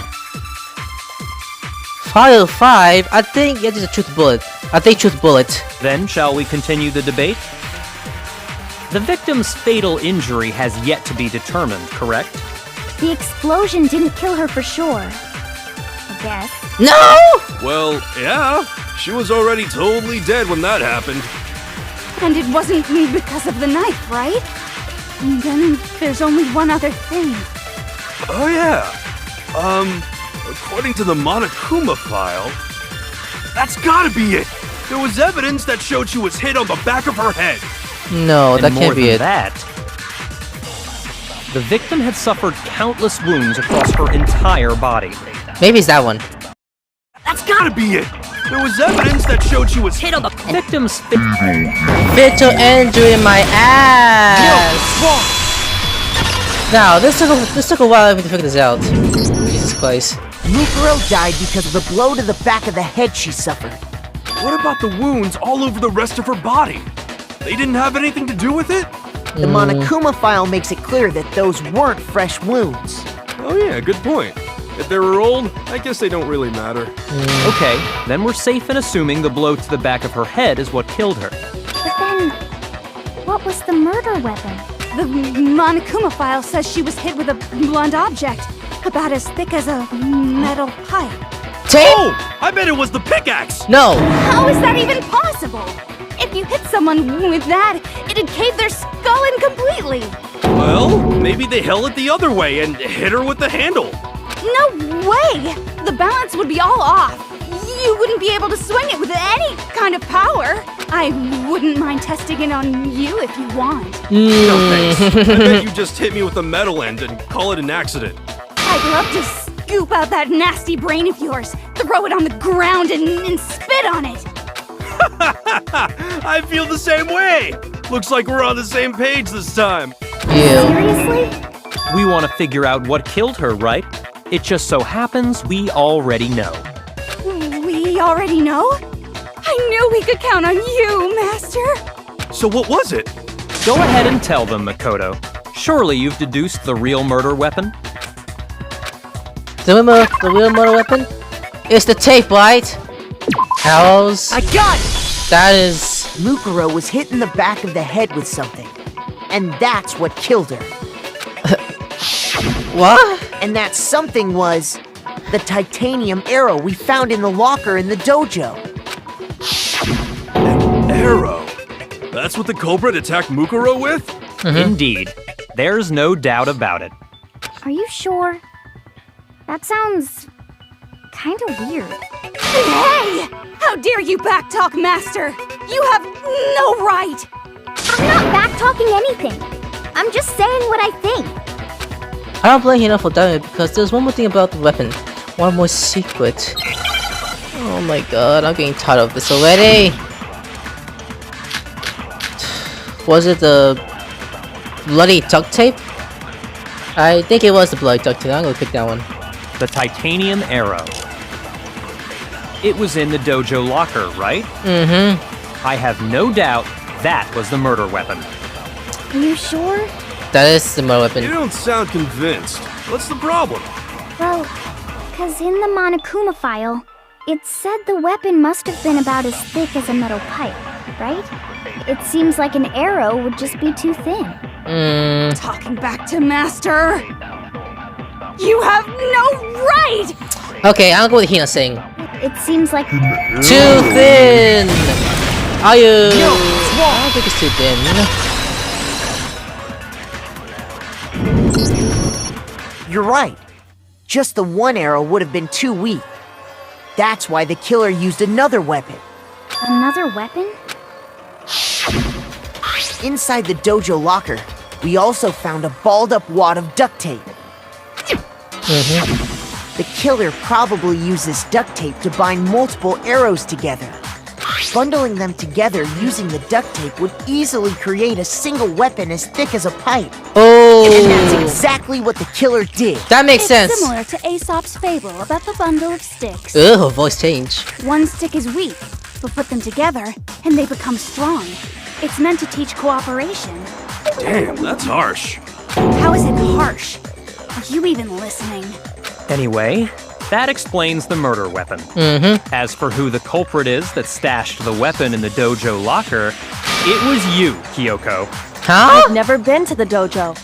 File 5? I think it is a truth bullet. I think truth bullet. Then, shall we continue the debate? The victim's fatal injury has yet to be determined, correct? The explosion didn't kill her for sure. I guess. No! Well, yeah. She was already totally dead when that happened. And it wasn't because of the knife, right? And then there's only one other thing. Oh, yeah. According to the Monokuma file, that's gotta be it. There was evidence that showed she was hit on the back of her head. No, And that more can't be than it. that, the victim had suffered countless wounds across her entire body. Maybe it's that one. That's gotta be it. There was evidence that showed she was hit on the Victim's Fatal injury in my ass! Now, this took a while for me to figure this out. Jesus Christ. Mukuro died because of the blow to the back of the head she suffered. What about the wounds all over the rest of her body? They didn't have anything to do with it? The Monokuma file makes it clear that those weren't fresh wounds. Oh yeah, good point. If they were old, I guess they don't really matter. Okay, then we're safe in assuming the blow to the back of her head is what killed her. But then, what was the murder weapon? The Monokuma file says she was hit with a blunt object, about as thick as a metal pipe. Tape? Oh! I bet it was the pickaxe! No! How is that even possible? If you hit someone with that, it'd cave their skull in completely. Well, maybe they held it the other way and hit her with the handle. No way! The balance would be all off. You wouldn't be able to swing it with any kind of power. I wouldn't mind testing it on you if you want. No thanks. I bet you just hit me with the metal end and call it an accident. I'd love to scoop out that nasty brain of yours, throw it on the ground and spit on it. I feel the same way. Looks like we're on the same page this time. Ew. Seriously? We want to figure out what killed her, right? It just so happens we already know. We already know? I knew we could count on you, Master. So what was it? Go ahead and tell them, Makoto. Surely you've deduced the real murder weapon? The real murder weapon? It's the tape, right? Arrows? I got it! That is... Mukuro was hit in the back of the head with something. And that's what killed her. What? And that something was the titanium arrow we found in the locker in the dojo. An arrow? That's what the culprit attacked Mukuro with? Indeed. There's no doubt about it. Are you sure? That sounds kind of weird. Hey! How dare you backtalk, Master? You have no right! I'm not back-talking anything. I'm just saying what I think. I don't blame you enough for doing it because there's one more thing about the weapon. One more secret. Oh my god, I'm getting tired of this already. Was it the bloody duct tape? I think it was the bloody duct tape. I'm gonna pick that one. The titanium arrow. It was in the dojo locker, right? Mm-hmm. I have no doubt that was the murder weapon. Are you sure? That is the murder You weapon. don't sound convinced. What's the problem? Well, because in the Monokuma file, it said the weapon must have been about as thick as a metal pipe, right? It seems like an arrow would just be too thin. Talking back to Master. You have no right! Okay, I'll go with Hina saying. It seems like... Too thin! Are you? No, I don't think it's too thin. You're right. Just the one arrow would have been too weak. That's why the killer used another weapon. Another weapon? Inside the dojo locker, we also found a balled-up wad of duct tape. The killer probably uses duct tape to bind multiple arrows together. Bundling them together using the duct tape would easily create a single weapon as thick as a pipe. Oh! And that's exactly what the killer did. That makes sense. It's similar to Aesop's fable about the bundle of sticks. Ugh, voice change. One stick is weak, but put them together, and they become strong. It's meant to teach cooperation. Damn, that's harsh. How is it harsh? Are you even listening? Anyway, that explains the murder weapon. As for who the culprit is that stashed the weapon in the dojo locker, it was you, Kyoko. Huh? I've never been to the dojo.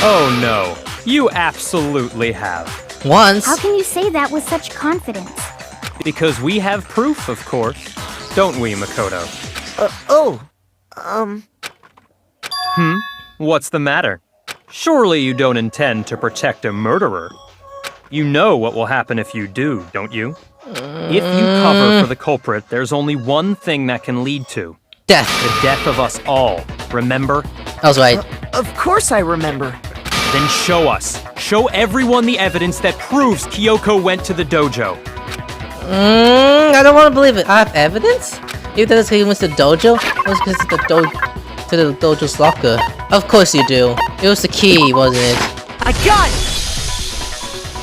Oh no, you absolutely have. Once. How can you say that with such confidence? Because we have proof, of course. Don't we, Makoto? What's the matter? Surely you don't intend to protect a murderer. You know what will happen if you do, don't you? If you cover for the culprit, there's only one thing that can lead to. Death. The death of us all, remember? I was right. Of course I remember. Then show us. Show everyone the evidence that proves Kyoko went to the dojo. I don't want to believe it. I have evidence? You think he went to the dojo? It was because of the dojo's locker. Of course you do. It was the key, wasn't it? I got it!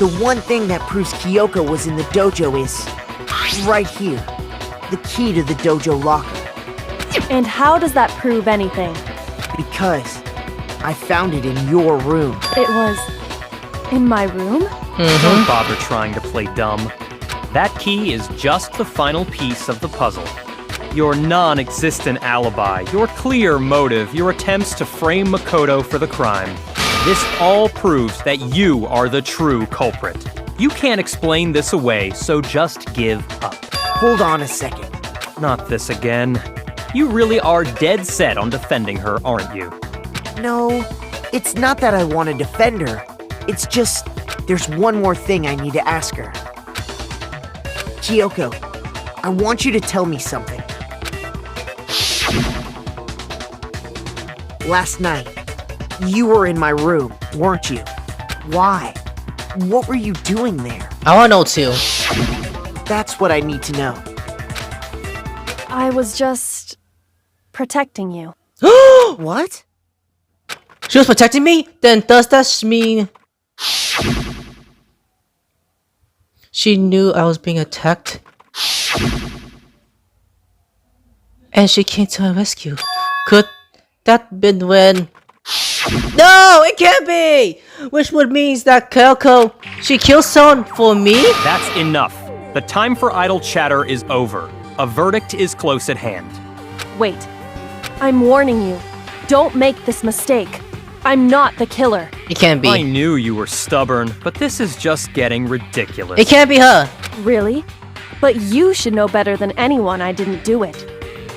The one thing that proves Kyoko was in the dojo is right here. The key to the dojo locker. And how does that prove anything? Because I found it in your room. It was in my room? Don't bother trying to play dumb. That key is just the final piece of the puzzle. Your non-existent alibi, your clear motive, your attempts to frame Makoto for the crime. This all proves that you are the true culprit. You can't explain this away, so just give up. Hold on a second. Not this again. You really are dead set on defending her, aren't you? No, it's not that I want to defend her. It's just, there's one more thing I need to ask her. Kyoko, I want you to tell me something. Last night, you were in my room, weren't you? Why? What were you doing there? I want to know too. That's what I need to know. I was just protecting you. What? She was protecting me? Then does that mean she knew I was being attacked? And she came to my rescue. Could that been when... No, it can't be! Which would mean that Kyoko, she killed someone for me? That's enough. The time for idle chatter is over. A verdict is close at hand. Wait. I'm warning you. Don't make this mistake. I'm not the killer. It can't be. I knew you were stubborn, but this is just getting ridiculous. It can't be her. Really? But you should know better than anyone I didn't do it.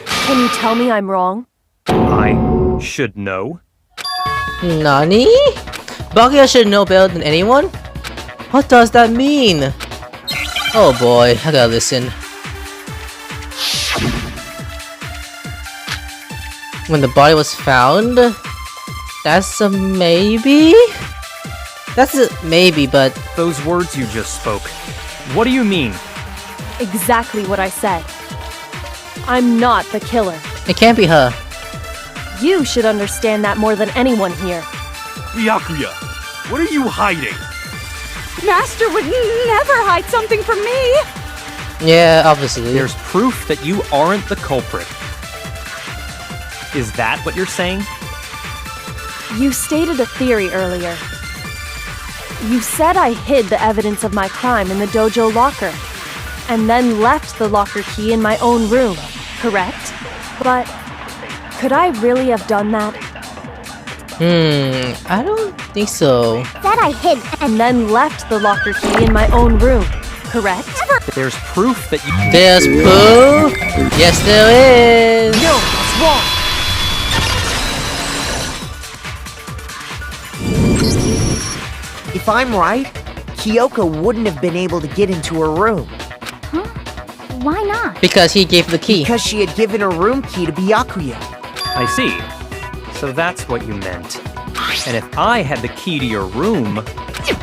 Can you tell me I'm wrong? I should know. Nani? Bakuya should know better than anyone? What does that mean? Oh boy, I gotta listen. When the body was found? That's a maybe? That's a maybe, but... Those words you just spoke. What do you mean? Exactly what I said. I'm not the killer. It can't be her. You should understand that more than anyone here. Byakuya, what are you hiding? Master would never hide something from me! Yeah, obviously. There's proof that you aren't the culprit. Is that what you're saying? You stated a theory earlier. You said I hid the evidence of my crime in the dojo locker, and then left the locker key in my own room, correct? But could I really have done that? I don't think so. Said I hid And then left the locker key in my own room, correct? There's proof that you. There's proof? Yes, there is! No, that's wrong. If I'm right, Kyoko wouldn't have been able to get into her room Huh? Why not? Because he gave the key. because she had given her room key to Byakuya. I see. So that's what you meant. And if I had the key to your room,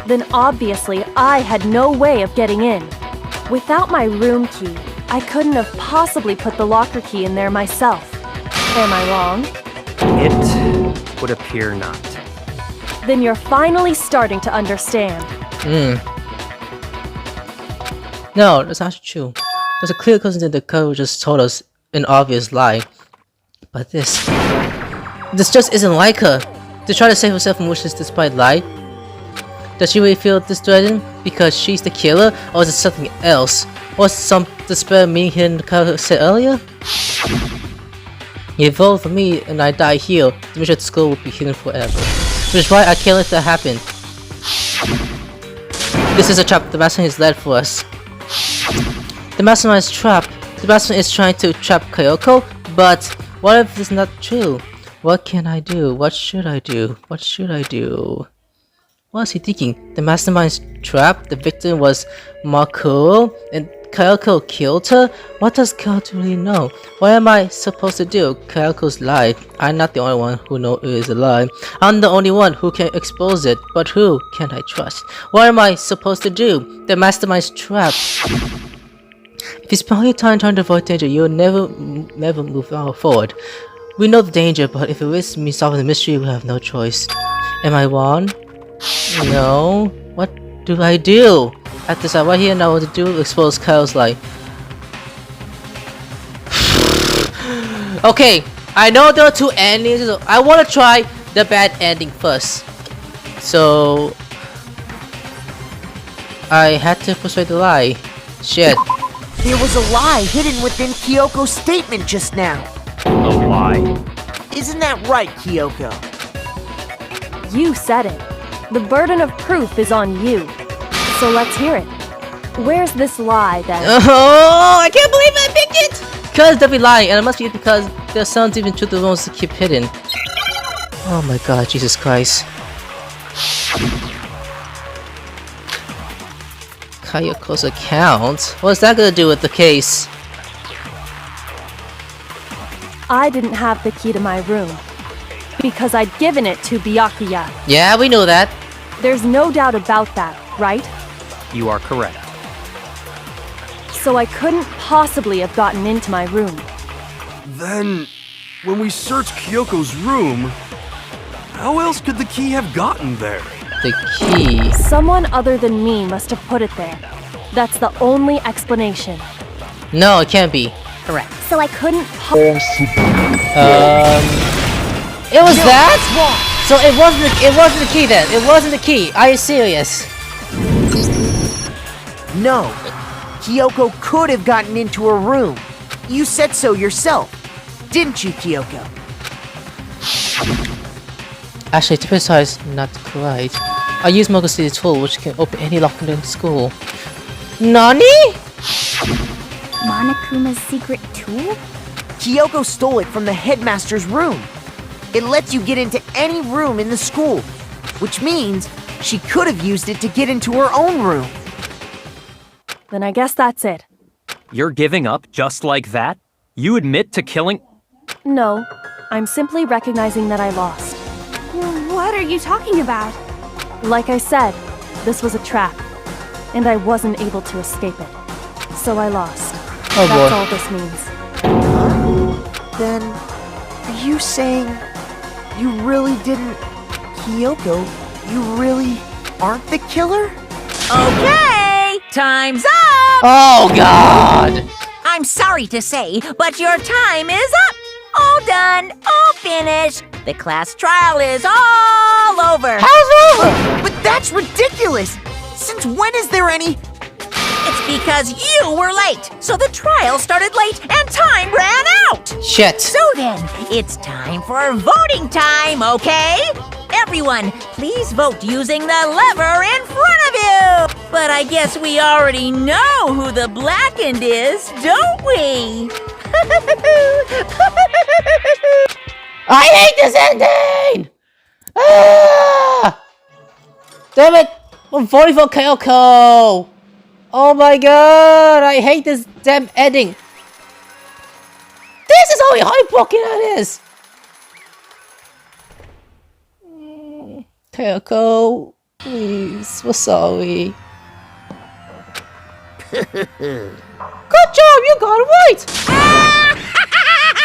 Then obviously I had no way of getting in. Without my room key, I couldn't have possibly put the locker key in there myself. Am I wrong? it would appear not. Then you're finally starting to understand. No, that's not true. There's a clear cousin that the code just told us an obvious lie. But this just isn't like her. To try to save herself from wishes despite lie. Does she really feel this threatened because she's the killer, or is it something else? Or some despair meaning hidden in the code said earlier? You voted for me and I die here, the mission at school will be hidden forever. Which is why I can't let that happen. This is a trap the master has led for us. The mastermind's trap. The mastermind is trying to trap Kyoko, but what if it's not true? What can I do? What should I do? What should I do? What is he thinking? The mastermind's trap? The victim was Makuro and Kyoko killed her? What does Kyoko really know? What am I supposed to do? Kyoko's lie. I'm not the only one who knows it is a lie. I'm the only one who can expose it. But who can I trust? What am I supposed to do? The mastermind's trap. If you spend all your time trying to avoid danger, you'll never move forward. We know the danger, but if it risks me solving the mystery, we have no choice. Am I wrong? No. What do I do? I have to decide right here now what to do to expose Kyle's lie. Okay, I know there are two endings. So I want to try the bad ending first. So I had to persuade the lie. Shit. There was a lie hidden within Kyoko's statement just now. a lie? Isn't that right, Kyoko? You said it. The burden of proof is on you. So let's hear it. Where's this lie then? Oh, I can't believe I picked it! Because they'll be lying, and it must be because their sounds even truth the ones to keep hidden. Oh my god, Jesus Christ. Kayoko's account? What's that gonna do with the case? I didn't have the key to my room because I'd given it to Byakuya. Yeah, we know that. There's no doubt about that, right? You are correct. So I couldn't possibly have gotten into my room. Then, when we searched Kyoko's room, how else could the key have gotten there? The key. Someone other than me must have put it there. That's the only explanation. No, it can't be. Correct. So I couldn't It was that? So it wasn't the key then. It wasn't the key. Are you serious? No. Kyoko could have gotten into her room. You said so yourself, didn't you, Kyoko? Actually, to be precise, not quite. I use Mogo City tool which can open any lock in the school. NANI?! Monokuma's secret tool? Kyoko stole it from the headmaster's room. It lets you get into any room in the school, which means she could have used it to get into her own room. Then I guess that's it. You're giving up just like that? You admit to killing... No, I'm simply recognizing that I lost. What are you talking about? Like I said, this was a trap, and I wasn't able to escape it. So I lost. Oh That's boy. all this means. Then, are you saying you really didn't... Kyoko, you really aren't the killer? Okay, time's up! Oh god! I'm sorry to say, but your time is up! All done, all finished. The class trial is all over. How's over? But that's ridiculous! ridiculous! Since when is there any... It's because you were late, so the trial started late and time ran out! Shit. So then, it's time for voting time, okay? Everyone, please vote using the lever in front of you! But I guess we already know who the blackened is, don't we? I hate this ending! Ah! Damn it! I'm voting for Kyoko! Oh my god! I hate this damn ending! This is how heartbroken it is! Kyoko, please, we're sorry. Good job, you got it right!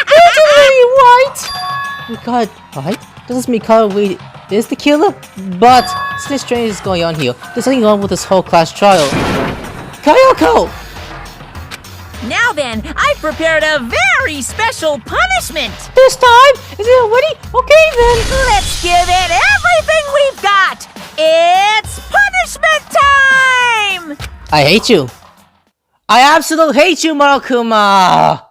You did really right! We got it right? Doesn't mean Kyoko is the killer? But something strange is going on here. There's something wrong with this whole class trial. Kyoko! Now then, I've prepared a very special punishment! This time? Is it already? Okay then! Let's give it everything we've got! It's punishment time! I hate you. I absolutely hate you, Monokuma!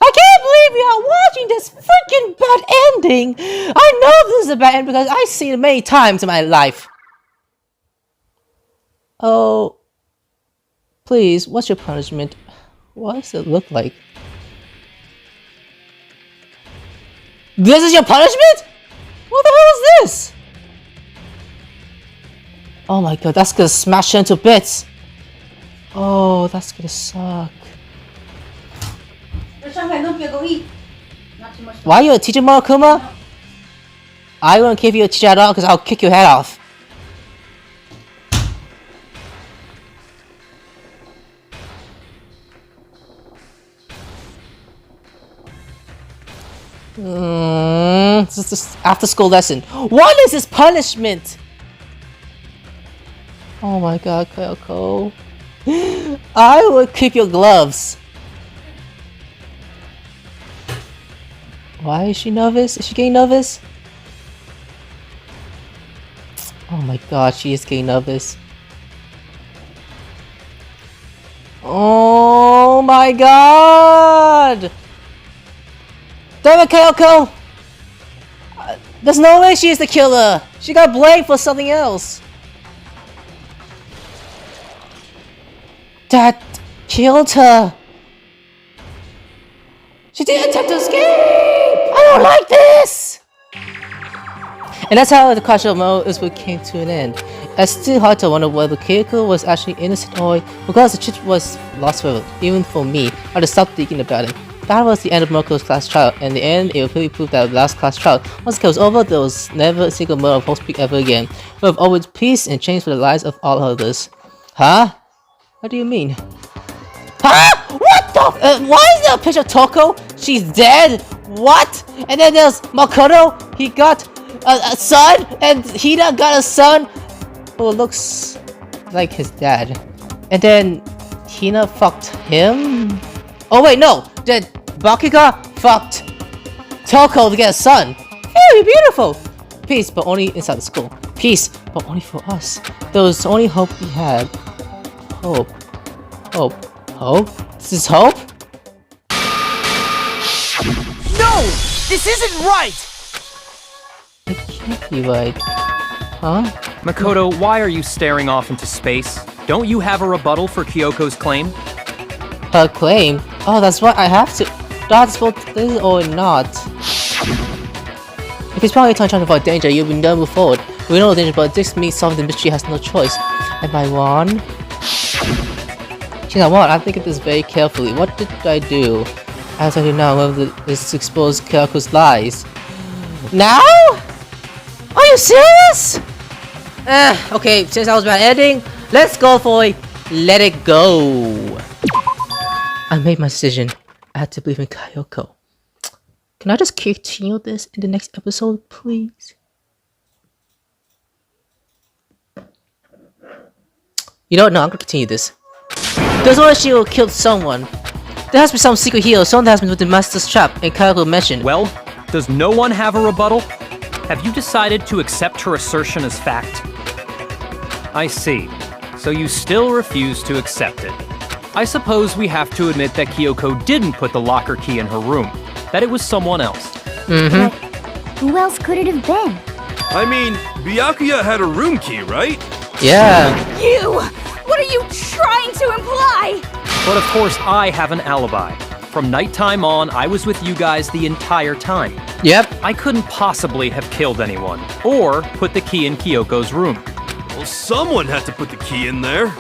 I can't believe we are watching this freaking bad ending! I know this is a bad ending because I've seen it many times in my life. Oh... Please, what's your punishment? What does it look like? This is your punishment? What the hell is this? Oh my god, that's gonna smash into bits. Oh, that's gonna suck. Why are you a teacher, Monokuma? I won't give you a teacher at all because I'll kick your head off. This is this after school lesson. What is this punishment? Oh my god, Kyoko. I will keep your gloves. Why is she nervous? Is she getting nervous? Oh my god, she is getting nervous. Oh my god! Damn it, Kyoko! There's no way she is the killer! She got blamed for something else! That killed her! She didn't attempt to escape! I don't like this! And that's how the casual mode is what came to an end. It's still hard to wonder whether Kyoko was actually innocent or because the chip was lost forever, even for me. I had to stop thinking about it. That was the end of Moko's class trial. In the end, it will clearly prove that the last class trial, once it was over, there was never a single murder of Hope's Peak ever again. We have always peace and change for the lives of all others. Huh? What do you mean? Huh? What the? Why is there a picture of Toko? She's dead? What? And then there's Makoto. He got a son, and Hida got a son who looks like his dad. And then Hina fucked him? Oh wait, no! Then Bakuga fucked Toko to get a son. Very beautiful! Peace, but only inside the school. Peace, but only for us. There was only hope we had. Hope. Hope. Hope? This is hope? No! This isn't right! It can't be right. Huh? Makoto, why are you staring off into space? Don't you have a rebuttal for Kyoko's claim? Her claim? Oh, that's what I have to. That's what this or not. If it's probably trying to avoid danger, you'll be done move forward. We know the danger, but this means solving the mystery has no choice. Am I wrong? You know what? I'm thinking this very carefully. What did I do? As I do now, whether this expose Kyoko's lies. Now? Are you serious? Okay, since I was about ending, let's go for a let it go. I made my decision. I had to believe in Kyoko. Can I just continue this in the next episode, please? You know what? No, I'm gonna continue this. There's no way she will kill someone. There has to be some secret hero, someone that has been with the Master's trap, and Kyoko mentioned. Well, does no one have a rebuttal? Have you decided to accept her assertion as fact? I see. So you still refuse to accept it. I suppose we have to admit that Kyoko didn't put the locker key in her room, that it was someone else. But who else could it have been? I mean, Byakuya had a room key, right? Yeah. You! What are you trying to imply? But of course, I have an alibi. From nighttime on, I was with you guys the entire time. Yep. I couldn't possibly have killed anyone, or put the key in Kyoko's room. Well, someone had to put the key in there.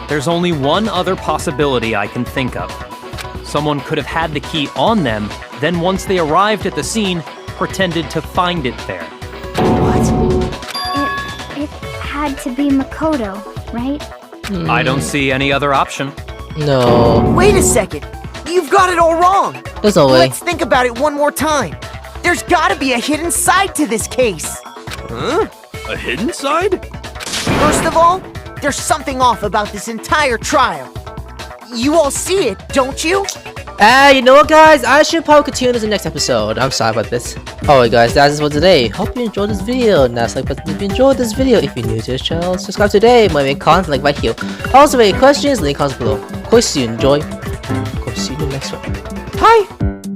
There's only one other possibility I can think of. Someone could have had the key on them, then once they arrived at the scene, pretended to find it there. It had to be Makoto, right? I don't see any other option. No. Wait a second. You've got it all wrong. There's no way. Let's think about it one more time. There's gotta be a hidden side to this case. Huh? A hidden side? First of all, there's something off about this entire trial. You all see it, don't you? You know what, guys? I should probably continue this in the next episode. I'm sorry about this. Alright, guys, that's it for today. Hope you enjoyed this video. Now, like button if you enjoyed this video. If you're new to this channel, subscribe today. My main content, like right here. Also, any questions, link comments below. Of course, you enjoy. Of course, see you in the next one. Bye!